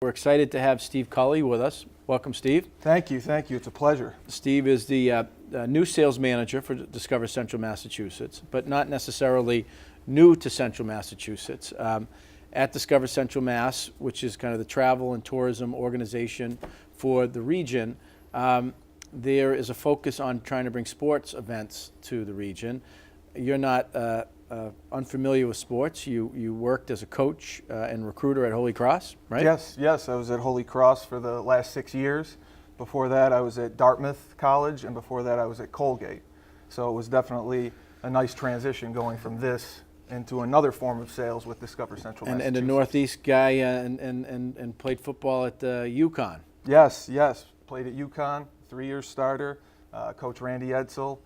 We're excited to have Steve Cully with us. Welcome, Steve. Thank you. It's a pleasure. Steve is the new sales manager for Discover Central Massachusetts, but not necessarily new to Central Massachusetts. At Discover Central Mass, which is kind of the travel and tourism organization for the region, there is a focus on trying to bring sports events to the region. You're not unfamiliar with sports. You worked as a coach and recruiter at Holy Cross, right? Yes. I was at Holy Cross for the last 6 years. Before that, I was at Dartmouth College, and before that, I was at Colgate. So it was definitely a nice transition going from this into another form of sales with Discover Central Massachusetts. And a Northeast guy and played football at UConn. Yes. Played at UConn, 3-year starter. Coach Randy Edsel.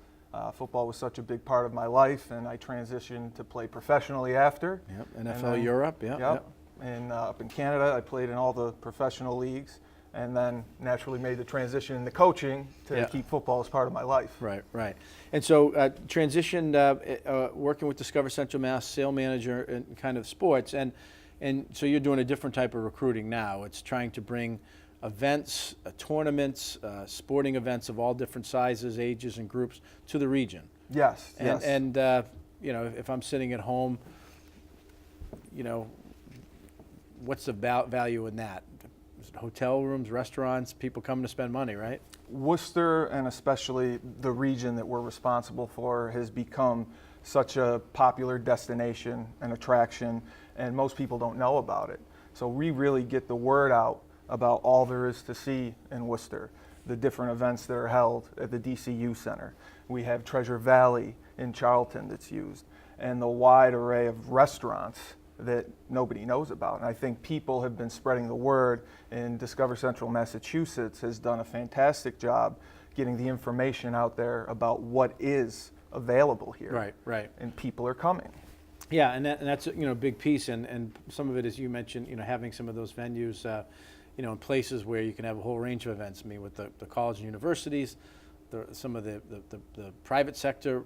Football was such a big part of my life, and I transitioned to play professionally after. Yep, NFL Europe, Yep. And up in Canada, I played in all the professional leagues, and then naturally made the transition into coaching to keep football as part of my life. Right. And so transitioned working with Discover Central Mass, sales manager in kind of sports, and so you're doing a different type of recruiting now. It's trying to bring events, tournaments, sporting events of all different sizes, ages, and groups to the region. Yes. And if I'm sitting at home, what's the value in that? Hotel rooms, restaurants, people coming to spend money, right? Worcester, and especially the region that we're responsible for, has become such a popular destination and attraction, and most people don't know about it. So we really get the word out about all there is to see in Worcester, the different events that are held at the DCU Center. We have Treasure Valley in Charlton that's used, and the wide array of restaurants that nobody knows about. And I think people have been spreading the word, and Discover Central Massachusetts has done a fantastic job getting the information out there about what is available here. Right. And people are coming. Yeah, and that's a big piece, and some of it, as you mentioned, having some of those venues in places where you can have a whole range of events. I mean, with the college and universities, some of the private sector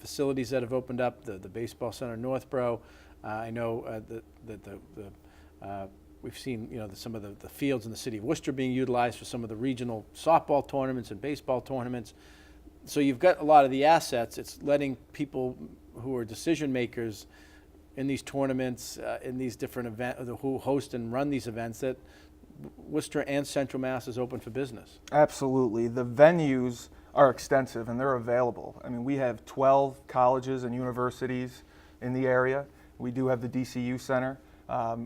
facilities that have opened up, the baseball center in Northborough. I know that we've seen some of the fields in the city of Worcester being utilized for some of the regional softball tournaments and baseball tournaments. So you've got a lot of the assets. It's letting people who are decision makers in these tournaments, in these different events, who host and run these events, that Worcester and Central Mass is open for business. Absolutely. The venues are extensive and they're available. I mean, we have 12 colleges and universities in the area. We do have the DCU Center.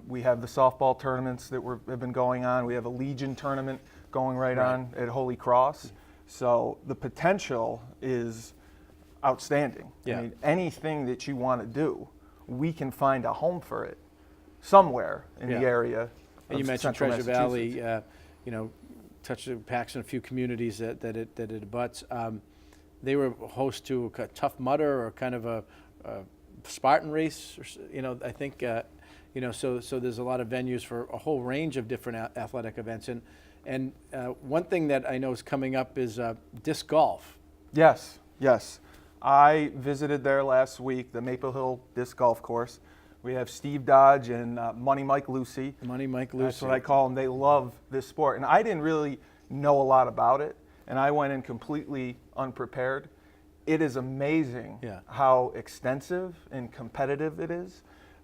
We have the softball tournaments that have been going on. We have a Legion tournament going right on at Holy Cross. So the potential is outstanding. Yeah. I mean, anything that you want to do, we can find a home for it somewhere in the area. And you mentioned Treasure Valley, touched Paxton, a few communities that it abuts. They were host to a Tough Mudder or kind of a Spartan race, I think, so there's a lot of venues for a whole range of different athletic events. And one thing that I know is coming up is disc golf. Yes. I visited there last week, the Maple Hill Disc Golf Course. We have Steve Dodge and Money Mike Lucy. That's what I call them. They love this sport. And I didn't really know a lot about it, and I went in completely unprepared. It is amazing how extensive and competitive it is.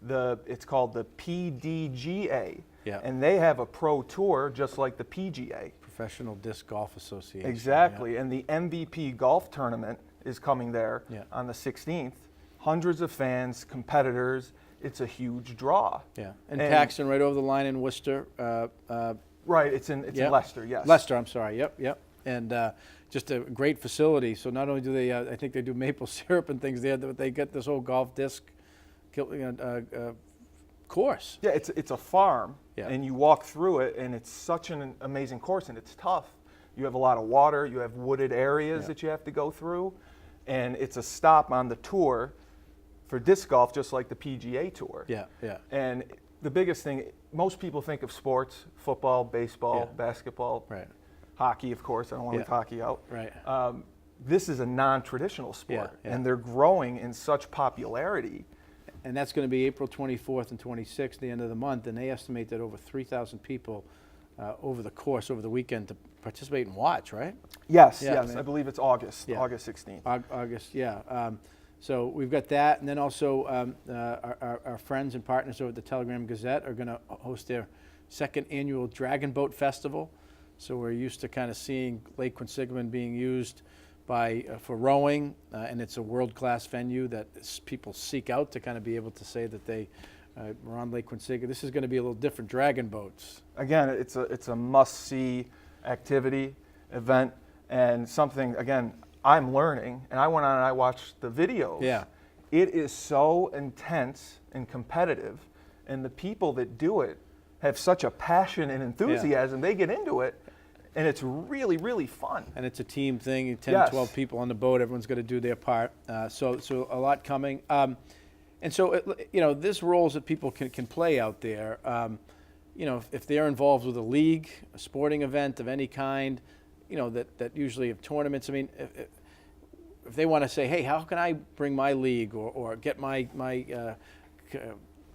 It's called the PDGA, and they have a pro tour just like the PGA. Professional Disc Golf Association. Exactly, and the MVP Golf Tournament is coming there on the 16th. Hundreds of fans, competitors. It's a huge draw. Yeah, and Paxton right over the line in Worcester. Right, it's in Leicester, yes. Leicester, I'm sorry, yep. And just a great facility. So not only do they, I think they do maple syrup and things there, but they get this whole golf disc course. Yeah, it's a farm, and you walk through it, and it's such an amazing course, and it's tough. You have a lot of water, you have wooded areas that you have to go through, and it's a stop on the tour for disc golf, just like the PGA Tour. Yeah. And the biggest thing, most people think of sports, football, baseball, basketball, hockey, of course. I don't want to leave hockey out. Right. This is a non-traditional sport, and they're growing in such popularity. and that's going to be April 24th and 26th, the end of the month, and they estimate that over 3,000 people over the weekend to participate and watch, right? Yes, Yeah, yes. I believe it's August, Yeah. August 16th. August, yeah. So we've got that, and then also our friends and partners over at the Telegram Gazette are going to host their second annual Dragon Boat Festival. So we're used to kind of seeing Lake Quinsigamond being used for rowing, and it's a world-class venue that people seek out to kind of be able to say that they were on Lake Quinsigamond. This is going to be a little different, dragon boats. Again, it's a must-see activity, event, and something, again, I'm learning, and I went on and I watched the videos. Yeah. It is so intense and competitive, and the people that do it have such a passion and enthusiasm. They get into it, and it's really, really fun. And it's a team thing, 10, Yes. 12 people on the boat. Everyone's got to do their part. So a lot coming. And so, there's roles that people can play out there. If they're involved with a league, a sporting event of any kind, that usually have tournaments. I mean, if they want to say, hey, how can I bring my league or get my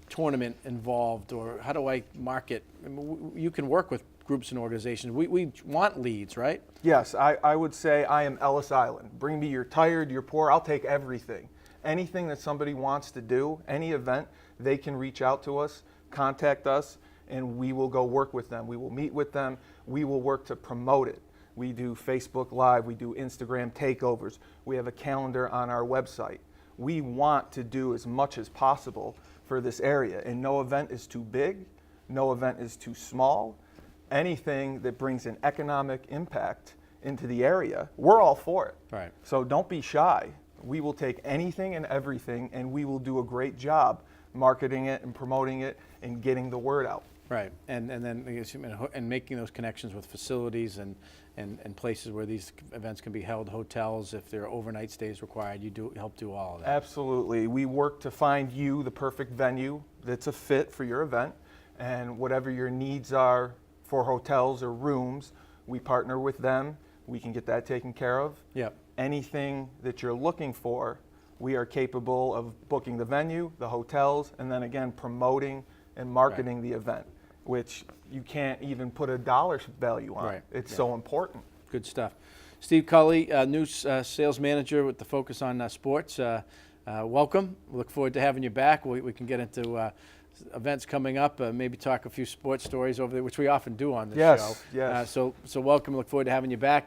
tournament involved, or how do I market? I mean, you can work with groups and organizations. We want leads, right? Yes, I would say I am Ellis Island. Bring me your tired, your poor, I'll take everything. Anything that somebody wants to do, any event, they can reach out to us, contact us, and we will go work with them. We will meet with them. We will work to promote it. We do Facebook Live. We do Instagram takeovers. We have a calendar on our website. We want to do as much as possible for this area, and no event is too big. No event is too small. Anything that brings an economic impact into the area, we're all for it. Right. So don't be shy. We will take anything and everything, and we will do a great job marketing it and promoting it and getting the word out. Right, and then and making those connections with facilities and places where these events can be held, hotels, if there are overnight stays required, you help do all of that. Absolutely. We work to find you the perfect venue that's a fit for your event, and whatever your needs are for hotels or rooms, we partner with them. We can get that taken care of. Yep. Anything that you're looking for, we are capable of booking the venue, the hotels, and then again promoting and marketing the event, which you can't even put a dollar value on. Right. It's Yeah. so important. Good stuff. Steve Cully, new sales manager with the focus on sports. Welcome. We look forward to having you back. We can get into events coming up, maybe talk a few sports stories over there, which we often do on this show. Yes. So welcome. Look forward to having you back.